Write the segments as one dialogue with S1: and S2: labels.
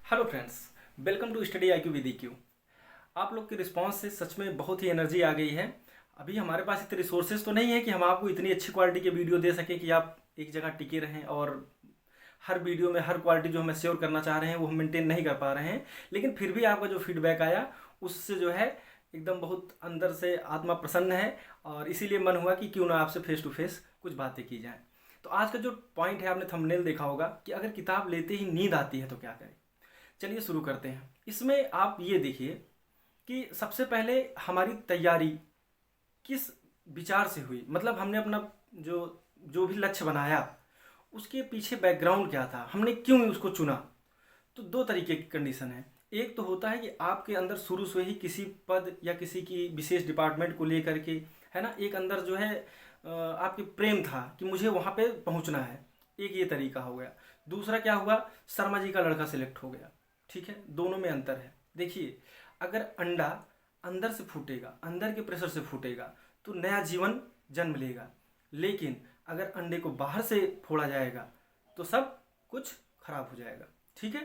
S1: Hello friends, welcome to study IQ with EQ। आप लोग के रिस्पांस से सच में बहुत ही एनर्जी आ गई है। अभी हमारे पास इतने रिसोर्सेज तो नहीं है कि हम आपको इतनी अच्छी क्वालिटी के वीडियो दे सकें कि आप एक जगह टिके रहें, और हर वीडियो में हर क्वालिटी जो हमें श्योर करना चाह रहे हैं वो हम मेंटेन नहीं कर पा रहे हैं। लेकिन फिर भी आपका जो फीडबैक आया उससे जो है एकदम बहुत अंदर से आत्मा प्रसन्न है, और इसीलिए मन हुआ कि क्यों ना आपसे फेस टू फेस कुछ बातें की जाएँ। तो आज का जो पॉइंट है, आपने थंबनेल देखा होगा कि अगर किताब लेते ही नींद आती है तो क्या करें। चलिए शुरू करते हैं। इसमें आप ये देखिए कि सबसे पहले हमारी तैयारी किस विचार से हुई, मतलब हमने अपना जो जो भी लक्ष्य बनाया उसके पीछे बैकग्राउंड क्या था, हमने क्यों उसको चुना। तो दो तरीके की कंडीशन है। एक तो होता है कि आपके अंदर शुरू से ही किसी पद या किसी की विशेष डिपार्टमेंट को लेकर के, है ना, एक अंदर जो है आपके प्रेम था कि मुझे वहाँ पे पहुँचना है। एक ये तरीका हो गया। दूसरा क्या हुआ, शर्मा जी का लड़का सिलेक्ट हो गया। ठीक है, दोनों में अंतर है। देखिए, अगर अंडा अंदर से फूटेगा, अंदर के प्रेशर से फूटेगा तो नया जीवन जन्म लेगा। लेकिन अगर अंडे को बाहर से फोड़ा जाएगा तो सब कुछ खराब हो जाएगा। ठीक है,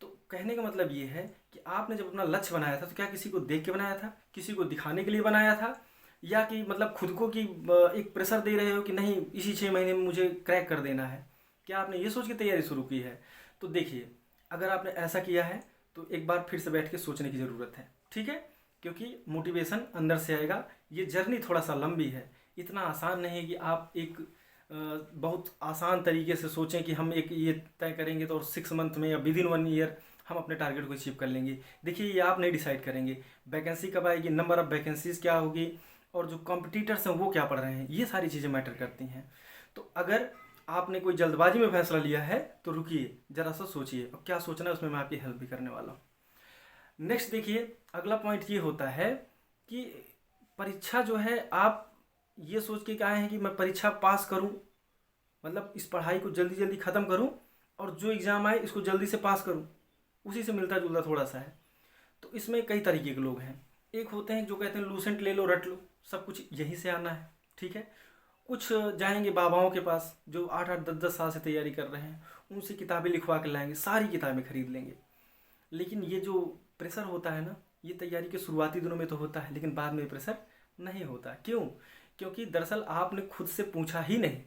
S1: तो कहने का मतलब ये है कि आपने जब अपना लक्ष्य बनाया था तो क्या किसी को देख के बनाया था, किसी को दिखाने के लिए बनाया था, या कि मतलब खुद को कि एक प्रेशर दे रहे हो कि नहीं इसी 6 महीने में मुझे क्रैक कर देना है। क्या आपने ये सोच के तैयारी शुरू की है? तो देखिए, अगर आपने ऐसा किया है तो एक बार फिर से बैठ के सोचने की ज़रूरत है। ठीक है, क्योंकि मोटिवेशन अंदर से आएगा। ये जर्नी थोड़ा सा लंबी है, इतना आसान नहीं है कि आप एक बहुत आसान तरीके से सोचें कि हम एक ये तय करेंगे तो और 6 मंथ में या विद इन 1 ईयर हम अपने टारगेट को अचीव कर लेंगे। देखिए, ये आप नहीं डिसाइड करेंगे। वैकेंसी कब आएगी, नंबर ऑफ वैकेंसीज क्या होगी, और जो कॉम्पिटिटर्स हैं वो क्या पढ़ रहे हैं, ये सारी चीज़ें मैटर करती हैं। तो अगर आपने कोई जल्दबाजी में फैसला लिया है तो रुकिए, ज़रा सा सोचिए, और क्या सोचना है उसमें मैं आपकी हेल्प भी करने वाला हूँ। नेक्स्ट देखिए, अगला पॉइंट ये होता है कि परीक्षा जो है, आप ये सोच के आए हैं कि मैं परीक्षा पास करूं, मतलब इस पढ़ाई को जल्दी जल्दी ख़त्म करूं और जो एग्ज़ाम आए इसको जल्दी से पास करूं, उसी से मिलता जुलता थोड़ा सा है। तो इसमें कई तरीके के लोग हैं। एक होते हैं जो कहते हैं लूसेंट ले लो रट लो, सब कुछ यहीं से आना है। ठीक है, कुछ जाएंगे बाबाओं के पास जो 8-8 10-10 साल से तैयारी कर रहे हैं, उनसे किताबें लिखवा कर लाएंगे, सारी किताबें खरीद लेंगे। लेकिन ये जो प्रेशर होता है ना, ये तैयारी के शुरुआती दिनों में तो होता है, लेकिन बाद में प्रेशर नहीं होता। क्यों? क्योंकि दरअसल आपने खुद से पूछा ही नहीं।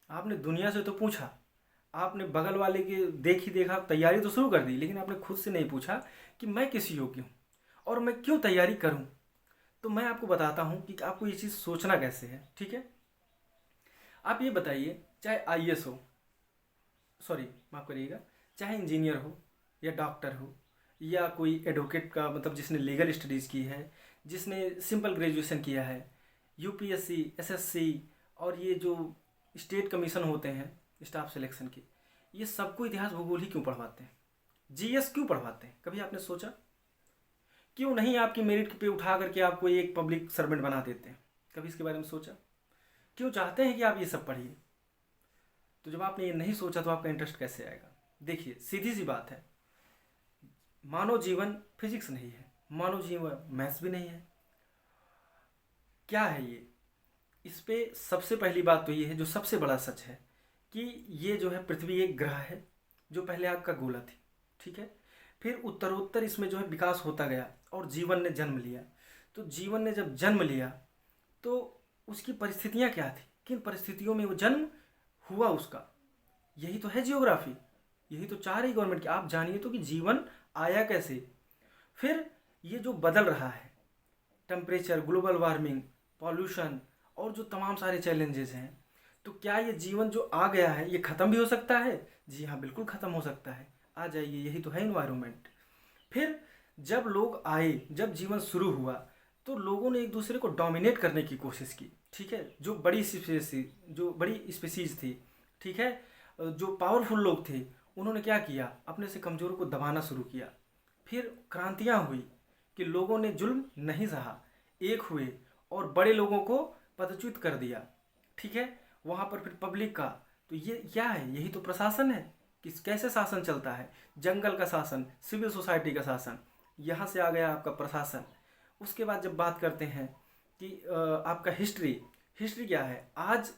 S1: आपने दुनिया से तो पूछा, आपने बगल वाले के देख ही देखा तैयारी तो शुरू कर दी, लेकिन आपने खुद से नहीं पूछा कि मैं किस योग्य हूँ और मैं क्यों तैयारी करूँ। तो मैं आपको बताता हूँ कि आपको ये चीज़ सोचना कैसे है। ठीक है, आप ये बताइए, चाहे IAS हो, सॉरी माफ़ करिएगा, चाहे इंजीनियर हो या डॉक्टर हो या कोई एडवोकेट का, मतलब जिसने लीगल स्टडीज़ की है, जिसने सिंपल ग्रेजुएशन किया है, UPSC SSC और ये जो स्टेट कमीशन होते हैं स्टाफ सिलेक्शन की, ये सबको इतिहास भूगोल ही क्यों पढ़वाते हैं, GS क्यों पढ़वाते हैं? कभी आपने सोचा? क्यों नहीं आपकी मेरिट पे उठा करके आपको एक पब्लिक सर्वेंट बना देते हैं? कभी इसके बारे में सोचा? क्यों चाहते हैं कि आप ये सब पढ़िए? तो जब आपने ये नहीं सोचा तो आपका इंटरेस्ट कैसे आएगा? देखिए, सीधी सी बात है, मानव जीवन फिजिक्स नहीं है, मानव जीवन मैथ्स भी नहीं है। क्या है ये? इस पे सबसे पहली बात तो ये है, जो सबसे बड़ा सच है, कि ये जो है पृथ्वी एक ग्रह है जो पहले आग का गोला थी। ठीक है, फिर उत्तरोत्तर इसमें जो है विकास होता गया और जीवन ने जन्म लिया। तो जीवन ने जब जन्म लिया तो उसकी परिस्थितियाँ क्या थी, किन परिस्थितियों में वो जन्म हुआ उसका, यही तो है जियोग्राफी, यही तो चाह रही गवर्नमेंट की आप जानिए तो कि जीवन आया कैसे। फिर ये जो बदल रहा है, टेम्परेचर, ग्लोबल वार्मिंग, पॉल्यूशन और जो तमाम सारे चैलेंजेस हैं, तो क्या ये जीवन जो आ गया है ये ख़त्म भी हो सकता है? जी हाँ, बिल्कुल ख़त्म हो सकता है। आ जाइए, यही तो है इन्वायरमेंट। फिर जब लोग आए, जब जीवन शुरू हुआ, तो लोगों ने एक दूसरे को डोमिनेट करने की कोशिश की। ठीक है, जो बड़ी स्पीसीज, जो बड़ी स्पीसीज थी, ठीक है, जो पावरफुल लोग थे, उन्होंने क्या किया, अपने से कमज़ोरों को दबाना शुरू किया। फिर क्रांतियाँ हुई कि लोगों ने जुल्म नहीं सहा, एक हुए और बड़े लोगों को पदच्युत कर दिया। ठीक है, वहाँ पर फिर पब्लिक का, तो ये क्या है, यही तो प्रशासन है। किस कैसे शासन चलता है? जंगल का शासन, सिविल सोसाइटी का शासन, यहाँ से आ गया आपका प्रशासन। उसके बाद जब बात करते हैं कि आपका हिस्ट्री, हिस्ट्री क्या है, आज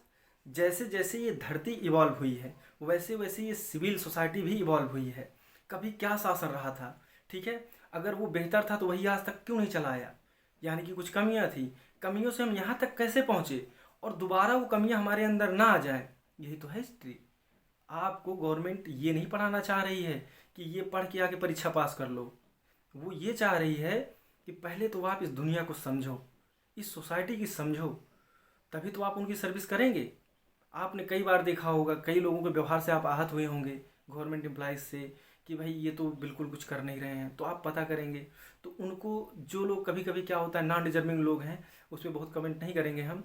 S1: जैसे जैसे ये धरती इवॉल्व हुई है वैसे वैसे ये सिविल सोसाइटी भी इवॉल्व हुई है। कभी क्या शासन रहा था, ठीक है। अगर वो बेहतर था तो वही आज तक क्यों नहीं चला आया, यानी कि कुछ कमियां थी, कमियों से हम यहाँ तक कैसे पहुँचे और दोबारा वो कमियां हमारे अंदर ना आ जाए, यही तो है हिस्ट्री। आपको गवर्नमेंट ये नहीं पढ़ाना चाह रही है कि ये पढ़ के आके परीक्षा पास कर लो, वो ये चाह रही है कि पहले तो आप इस दुनिया को समझो, इस सोसाइटी की समझो, तभी तो आप उनकी सर्विस करेंगे। आपने कई बार देखा होगा, कई लोगों के व्यवहार से आप आहत हुए होंगे गवर्नमेंट एम्प्लॉइज़ से, कि भाई ये तो बिल्कुल कुछ कर नहीं रहे हैं, तो आप पता करेंगे तो उनको, जो लोग कभी कभी क्या होता है नॉन डिजर्विंग लोग हैं, उस पर बहुत कमेंट नहीं करेंगे हम,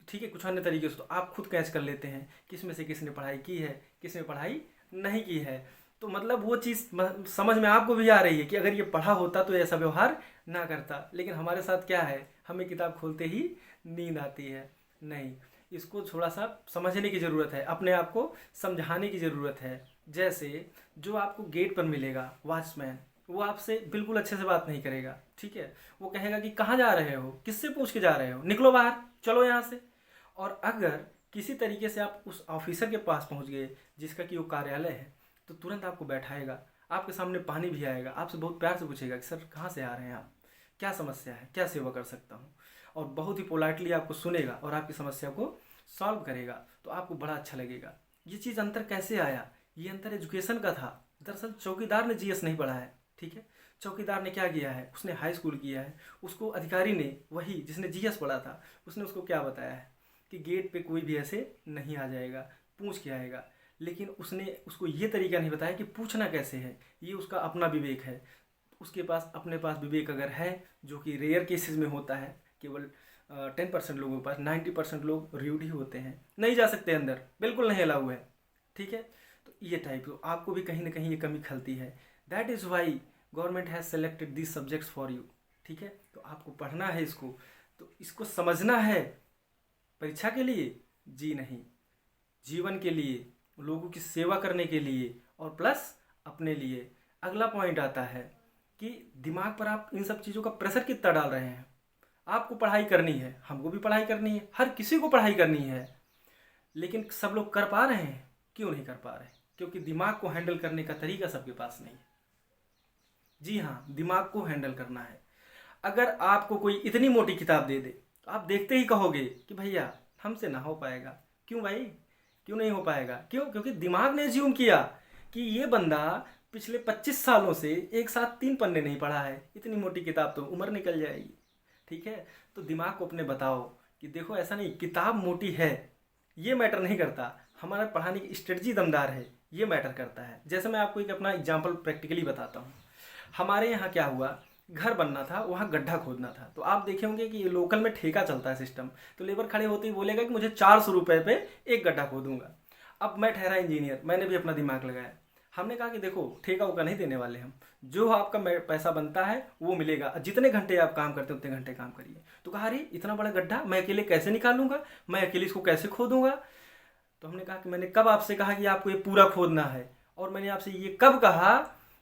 S1: ठीक है, कुछ अन्य तरीके से तो आप खुद कैच कर लेते हैं किस में से किसने पढ़ाई की है, किसने पढ़ाई नहीं की है। तो मतलब वो चीज़ समझ में आपको भी आ रही है कि अगर ये पढ़ा होता तो ऐसा व्यवहार ना करता, लेकिन हमारे साथ क्या है, हमें किताब खोलते ही नींद आती है। नहीं, इसको थोड़ा सा समझने की ज़रूरत है, अपने आप को समझाने की ज़रूरत है। जैसे जो आपको गेट पर मिलेगा वॉचमैन, वो आपसे बिल्कुल अच्छे से बात नहीं करेगा, ठीक है, वो कहेगा कि कहाँ जा रहे हो, किससे पूछ के जा रहे हो, निकलो बाहर, चलो यहाँ से। और अगर किसी तरीके से आप उस ऑफिसर के पास पहुँच गए जिसका कि वो कार्यालय है, तो तुरंत आपको बैठाएगा, आपके सामने पानी भी आएगा, आपसे बहुत प्यार से पूछेगा कि सर कहाँ से आ रहे हैं आप, क्या समस्या है, क्या सेवा कर सकता हूँ, और बहुत ही पोलाइटली आपको सुनेगा और आपकी समस्या को सॉल्व करेगा, तो आपको बड़ा अच्छा लगेगा। ये चीज़ अंतर कैसे आया, ये अंतर एजुकेशन का था। दरअसल चौकीदार ने जीएस नहीं पढ़ा है, ठीक है, चौकीदार ने क्या किया है, उसने हाई स्कूल किया है, उसको अधिकारी ने, वही जिसने जीएस पढ़ा था, उसने उसको क्या बताया है कि गेट पे कोई भी ऐसे नहीं आ जाएगा, पूछ के आएगा। लेकिन उसने उसको ये तरीका नहीं बताया कि पूछना कैसे है, ये उसका अपना विवेक है। उसके पास अपने पास विवेक अगर है, जो कि रेयर केसेस में होता है, केवल 10% लोगों के पास, 90% लोग र्यूड ही होते हैं, नहीं जा सकते अंदर, बिल्कुल नहीं अलाउ है, ठीक है। तो ये टाइप तो आपको भी कहीं ना कहीं ये कमी खलती है। That is why government has selected these subjects for you, ठीक है। तो आपको पढ़ना है इसको, तो इसको समझना है परीक्षा के लिए जी नहीं, जीवन के लिए, लोगों की सेवा करने के लिए, और प्लस अपने लिए। अगला पॉइंट आता है कि दिमाग पर आप इन सब चीज़ों का प्रेशर कितना डाल रहे हैं। आपको पढ़ाई करनी है, हमको भी पढ़ाई करनी है, हर किसी को पढ़ाई करनी है, लेकिन सब लोग कर पा रहे हैं, क्यों नहीं कर पा रहे, क्योंकि दिमाग को हैंडल करने का तरीका सबके पास नहीं है। जी हाँ, दिमाग को हैंडल करना है। अगर आपको कोई इतनी मोटी किताब दे दे तो आप देखते ही कहोगे कि भैया हमसे ना हो पाएगा। क्यों भाई, क्यों नहीं हो पाएगा, क्यों, क्योंकि दिमाग ने ज्यूम किया कि ये बंदा पिछले 25 सालों से एक साथ 3 पन्ने नहीं पढ़ा है, इतनी मोटी किताब तो उम्र निकल जाएगी, ठीक है। तो दिमाग को अपने बताओ कि देखो ऐसा नहीं, किताब मोटी है ये मैटर नहीं करता, हमारा पढ़ाने की स्ट्रेटजी दमदार है, ये मैटर करता है। जैसे मैं आपको एक अपना एग्जाम्पल प्रैक्टिकली बताता हूँ। हमारे यहाँ क्या हुआ, घर बनना था, वहाँ गड्ढा खोदना था, तो आप देखे होंगे कि लोकल में ठेका चलता है सिस्टम, तो लेबर खड़े होते ही बोलेगा कि मुझे 400 रुपये पे एक गड्ढा खोदूंगा। अब मैं ठहरा इंजीनियर, मैंने भी अपना दिमाग लगाया, हमने कहा कि देखो ठेका उका नहीं देने वाले हम, जो आपका पैसा बनता है वो मिलेगा, जितने घंटे आप काम करते हैं उतने घंटे काम करिए। तो कहा अरे इतना बड़ा गड्ढा मैं अकेले कैसे निकालूंगा, मैं अकेले इसको कैसे खोदूंगा। तो हमने कहा कि मैंने कब आपसे कहा कि आपको ये पूरा खोदना है, और मैंने आपसे ये कब कहा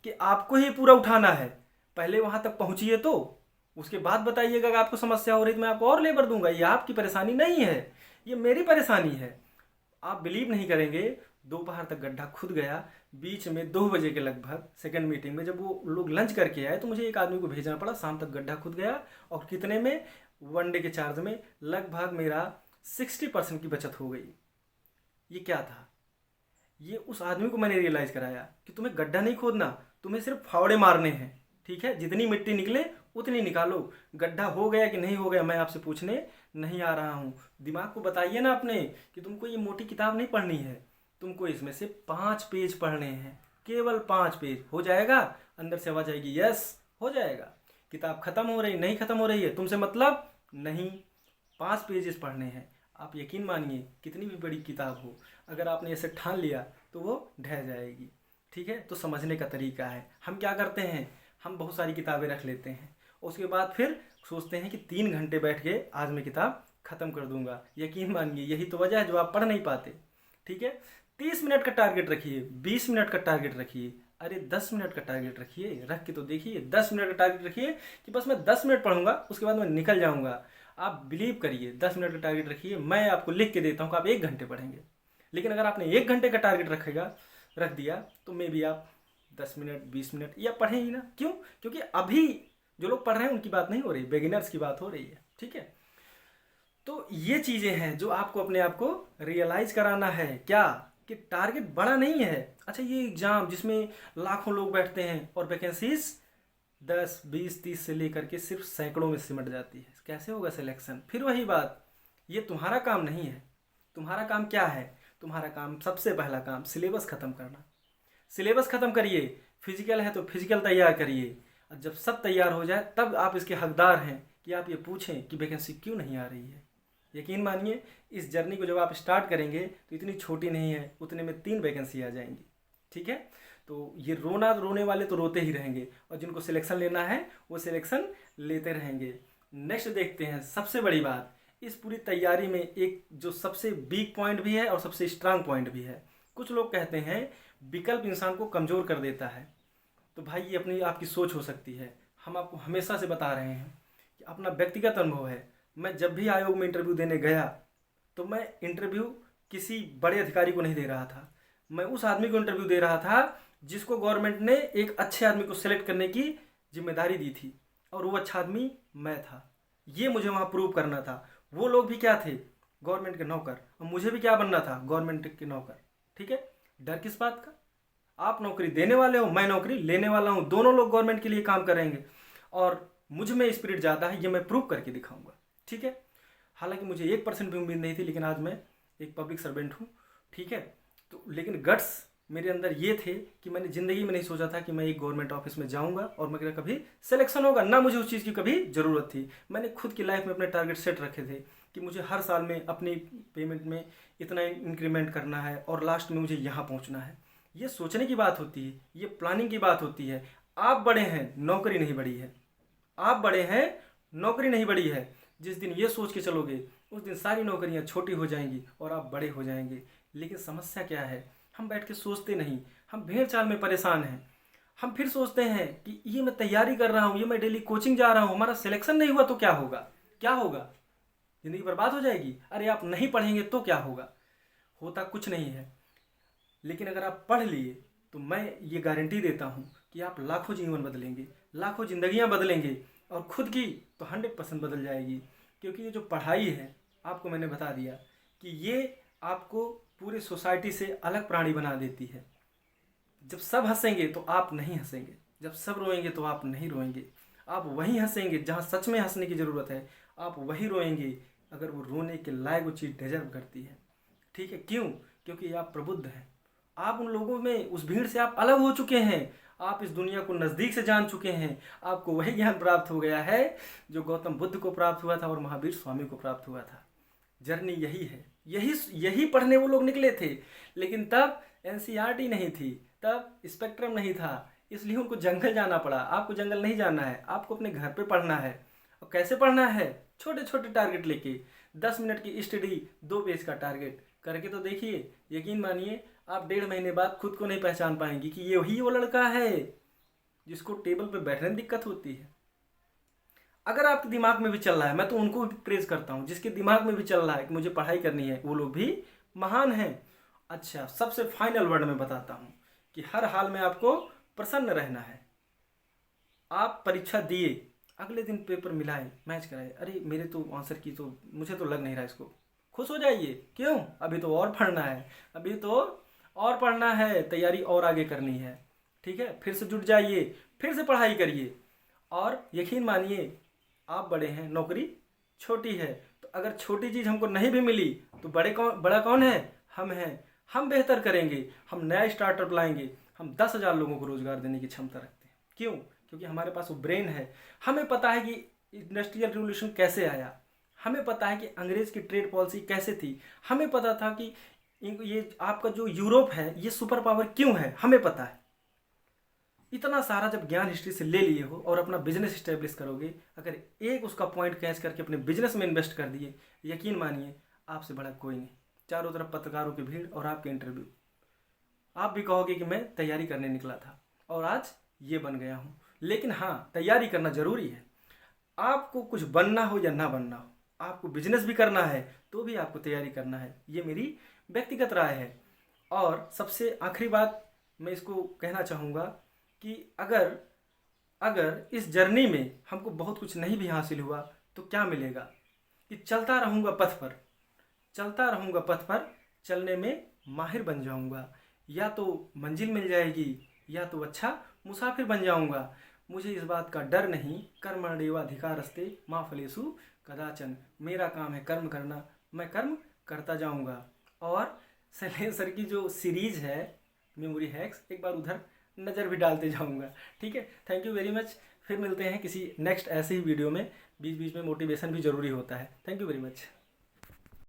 S1: कि आपको ही पूरा उठाना है, पहले वहां तक पहुंचिए तो उसके बाद बताइएगा कि आपको समस्या हो रही तो मैं आपको और लेबर दूंगा। ये आपकी परेशानी नहीं है, ये मेरी परेशानी है। आप बिलीव नहीं करेंगे, दोपहर तक गड्ढा खुद गया, बीच में 2 बजे के लगभग सेकंड मीटिंग में जब वो लोग लंच करके आए तो मुझे एक आदमी को भेजना पड़ा, शाम तक गड्ढा खुद गया, और कितने में, 1 डे के चार्ज में लगभग मेरा 60% की बचत हो गई। ये क्या था, ये उस आदमी को मैंने रियलाइज कराया कि तुम्हें गड्ढा नहीं खोदना, तुम्हें सिर्फ फावड़े मारने हैं, ठीक है, जितनी मिट्टी निकले उतनी निकालो, गड्ढा हो गया कि नहीं हो गया मैं आपसे पूछने नहीं आ रहा हूँ। दिमाग को बताइए ना अपने कि तुमको ये मोटी किताब नहीं पढ़नी है, तुमको इसमें से 5 पेज पढ़ने हैं, केवल 5 पेज, हो जाएगा। अंदर से आवाज आएगी यस हो जाएगा। किताब खत्म हो रही नहीं खत्म हो रही है तुमसे मतलब नहीं, 5 पेजेस पढ़ने हैं। आप यकीन मानिए कितनी भी बड़ी किताब हो, अगर आपने ऐसे ठान लिया तो वो ढह जाएगी, ठीक है। तो समझने का तरीका है, हम क्या करते हैं, हम बहुत सारी किताबें रख लेते हैं, उसके बाद फिर सोचते हैं कि 3 घंटे बैठ के आज मैं किताब ख़त्म कर दूंगा। यकीन मानिए यही तो वजह है जो आप पढ़ नहीं पाते, ठीक है। 30 मिनट का टारगेट रखिए, 20 मिनट का टारगेट रखिए, अरे 10 मिनट का टारगेट रखिए, रख के तो देखिए। 10 मिनट का टारगेट रखिए कि बस मैं 10 मिनट पढ़ूंगा उसके बाद मैं निकल जाऊंगा। आप बिलीव करिए, 10 मिनट का टारगेट रखिए, मैं आपको लिख के देता हूँ कि आप 1 घंटे पढ़ेंगे। लेकिन अगर आपने 1 घंटे का टारगेट रख दिया तो मे बी आप 10 मिनट 20 मिनट या पढ़ें ही ना। क्यों? क्योंकि अभी जो लोग पढ़ रहे हैं उनकी बात नहीं हो रही, बिगिनर्स की बात हो रही है। ठीक है, तो ये चीज़ें हैं जो आपको अपने आप को रियलाइज़ कराना है क्या, कि टारगेट बड़ा नहीं है। अच्छा, ये एग्ज़ाम जिसमें लाखों लोग बैठते हैं और वैकेंसीज 10 20 30 से लेकर के सिर्फ सैकड़ों में सिमट जाती है, कैसे होगा सिलेक्शन? फिर वही बात, ये तुम्हारा काम नहीं है। तुम्हारा काम क्या है? तुम्हारा काम, सबसे पहला काम, सिलेबस ख़त्म करना। सिलेबस ख़त्म करिए। फिजिकल है तो फिजिकल तैयार करिए। और जब सब तैयार हो जाए तब आप इसके हकदार हैं कि आप ये पूछें कि वैकेंसी क्यों नहीं आ रही है। यकीन मानिए, इस जर्नी को जब आप स्टार्ट करेंगे तो इतनी छोटी नहीं है, उतने में 3 वैकेंसी आ जाएंगी। ठीक है, तो ये रोने वाले तो रोते ही रहेंगे, और जिनको सिलेक्शन लेना है वो सिलेक्शन लेते रहेंगे। नेक्स्ट देखते हैं, सबसे बड़ी बात इस पूरी तैयारी में एक जो सबसे वीक पॉइंट भी है और सबसे स्ट्रांग पॉइंट भी है। कुछ लोग कहते हैं विकल्प इंसान को कमज़ोर कर देता है। तो भाई ये अपनी आपकी सोच हो सकती है। हम आपको हमेशा से बता रहे हैं कि अपना व्यक्तिगत अनुभव है। मैं जब भी आयोग में इंटरव्यू देने गया तो मैं इंटरव्यू किसी बड़े अधिकारी को नहीं दे रहा था, मैं उस आदमी को इंटरव्यू दे रहा था जिसको गवर्नमेंट ने एक अच्छे आदमी को सेलेक्ट करने की जिम्मेदारी दी थी, और वो अच्छा आदमी मैं था। ये मुझे वहाँ प्रूव करना था। वो लोग भी क्या थे? गवर्नमेंट के नौकर, और मुझे भी क्या बनना था? गवर्नमेंट के नौकर। ठीक है, डर किस बात का? आप नौकरी देने वाले हो, मैं नौकरी लेने वाला हूँ, दोनों लोग गवर्नमेंट के लिए काम करेंगे, और मुझ में स्पिरिट ज़्यादा है, ये मैं प्रूव करके दिखाऊंगा। ठीक है, हालांकि मुझे 1% भी उम्मीद नहीं थी, लेकिन आज मैं एक पब्लिक सर्वेंट हूँ। ठीक है, तो लेकिन गट्स मेरे अंदर ये थे कि मैंने ज़िंदगी में नहीं सोचा था कि मैं एक गवर्नमेंट ऑफिस में जाऊंगा और मेरा कभी सिलेक्शन होगा, ना मुझे उस चीज़ की कभी ज़रूरत थी। मैंने खुद की लाइफ में अपने टारगेट सेट रखे थे कि मुझे हर साल में अपनी पेमेंट में इतना इंक्रीमेंट करना है और लास्ट में मुझे यहाँ पहुँचना है। ये सोचने की बात होती है, ये प्लानिंग की बात होती है। आप बड़े हैं, नौकरी नहीं बड़ी है। आप बड़े हैं, नौकरी नहीं बड़ी है। जिस दिन ये सोच के चलोगे उस दिन सारी नौकरियां छोटी हो जाएंगी और आप बड़े हो जाएंगे। लेकिन समस्या क्या है? हम बैठ के सोचते नहीं, हम भेड़ चाल में परेशान हैं। हम फिर सोचते हैं कि ये मैं तैयारी कर रहा हूँ, ये मैं डेली कोचिंग जा रहा हूँ, हमारा सिलेक्शन नहीं हुआ तो क्या होगा? क्या होगा? ज़िंदगी बर्बाद हो जाएगी। अरे आप नहीं पढ़ेंगे तो क्या होगा? होता कुछ नहीं है। लेकिन अगर आप पढ़ लिए तो मैं ये गारंटी देता हूँ कि आप लाखों जीवन बदलेंगे, लाखों ज़िंदगियाँ बदलेंगे, और खुद की तो 100% बदल जाएगी। क्योंकि ये जो पढ़ाई है, आपको मैंने बता दिया कि ये आपको पूरे सोसाइटी से अलग प्राणी बना देती है। जब सब हंसेंगे तो आप नहीं हंसेंगे, जब सब रोएंगे तो आप नहीं रोएंगे। आप वहीं हंसेंगे जहाँ सच में हंसने की ज़रूरत है, आप वहीं रोएंगे अगर वो रोने के लायक वो चीज़ डिजर्व करती है। ठीक है, क्यों? क्योंकि आप प्रबुद्ध हैं। आप उन लोगों में, उस भीड़ से आप अलग हो चुके हैं। आप इस दुनिया को नज़दीक से जान चुके हैं। आपको वही ज्ञान प्राप्त हो गया है जो गौतम बुद्ध को प्राप्त हुआ था और महावीर स्वामी को प्राप्त हुआ था। जर्नी यही है, यही पढ़ने वो लोग निकले थे। लेकिन तब एनसीईआरटी नहीं थी, तब स्पेक्ट्रम नहीं था, इसलिए उनको जंगल जाना पड़ा। आपको जंगल नहीं जाना है, आपको अपने घर पे पढ़ना है। और कैसे पढ़ना है? छोटे छोटे टारगेट लेके, 10 मिनट की स्टडी, 2 पेज का टारगेट करके तो देखिए। यकीन मानिए, आप 1.5 महीने बाद खुद को नहीं पहचान पाएंगे कि ये वही वो लड़का है जिसको टेबल पे बैठने में दिक्कत होती है। अगर आपके दिमाग में भी चल रहा है, मैं तो उनको भी प्रेज करता हूँ जिसके दिमाग में भी चल रहा है कि मुझे पढ़ाई करनी है, वो लोग भी महान हैं। अच्छा, सबसे फाइनल वर्ड में बताता हूँ कि हर हाल में आपको प्रसन्न रहना है। आप परीक्षा दिए, अगले दिन पेपर मिलाए, मैच कराए, अरे मेरे तो आंसर की तो मुझे तो लग नहीं रहा इसको, खुश हो जाइए। क्यों? अभी तो और पढ़ना है, अभी तो और पढ़ना है, तैयारी और आगे करनी है। ठीक है, फिर से जुट जाइए, फिर से पढ़ाई करिए, और यकीन मानिए आप बड़े हैं, नौकरी छोटी है। तो अगर छोटी चीज़ हमको नहीं भी मिली तो बड़ा कौन है? हम हैं। हम बेहतर करेंगे, हम नया स्टार्टअप लाएंगे, हम 10,000 लोगों को रोज़गार देने की क्षमता रखते हैं। क्यों? क्योंकि हमारे पास वो ब्रेन है। हमें पता है कि इंडस्ट्रियल रिवोल्यूशन कैसे आया, हमें पता है कि अंग्रेज़ की ट्रेड पॉलिसी कैसे थी, हमें पता था कि ये आपका जो यूरोप है ये सुपर पावर क्यों है, हमें पता है। इतना सारा जब ज्ञान हिस्ट्री से ले लिए हो और अपना बिजनेस इस्टेब्लिश करोगे, अगर एक उसका पॉइंट कैच करके अपने बिजनेस में इन्वेस्ट कर दिए, यकीन मानिए आपसे बड़ा कोई नहीं। चारों तरफ पत्रकारों की भीड़ और आपके इंटरव्यू, आप भी कहोगे कि मैं तैयारी करने निकला था और आज ये बन गया हूँ। लेकिन हाँ, तैयारी करना ज़रूरी है। आपको कुछ बनना हो या ना बनना हो, आपको बिजनेस भी करना है तो भी आपको तैयारी करना है। ये मेरी व्यक्तिगत राय है। और सबसे आखिरी बात मैं इसको कहना चाहूँगा कि अगर अगर इस जर्नी में हमको बहुत कुछ नहीं भी हासिल हुआ तो क्या मिलेगा, कि चलता रहूँगा पथ पर, चलता रहूँगा पथ पर, चलने में माहिर बन जाऊँगा। या तो मंजिल मिल जाएगी या तो अच्छा मुसाफिर बन जाऊँगा। मुझे इस बात का डर नहीं, कर्मण्येवाधिकारस्ते मा फलेषु कदाचन। मेरा काम है कर्म करना, मैं कर्म करता जाऊँगा। और शैलेंद्र सर की जो सीरीज़ है मेमोरी हैक्स, एक बार उधर नज़र भी डालते जाऊँगा। ठीक है, थैंक यू वेरी मच। फिर मिलते हैं किसी नेक्स्ट ऐसे ही वीडियो में। बीच बीच में मोटिवेशन भी ज़रूरी होता है। Thank you very much.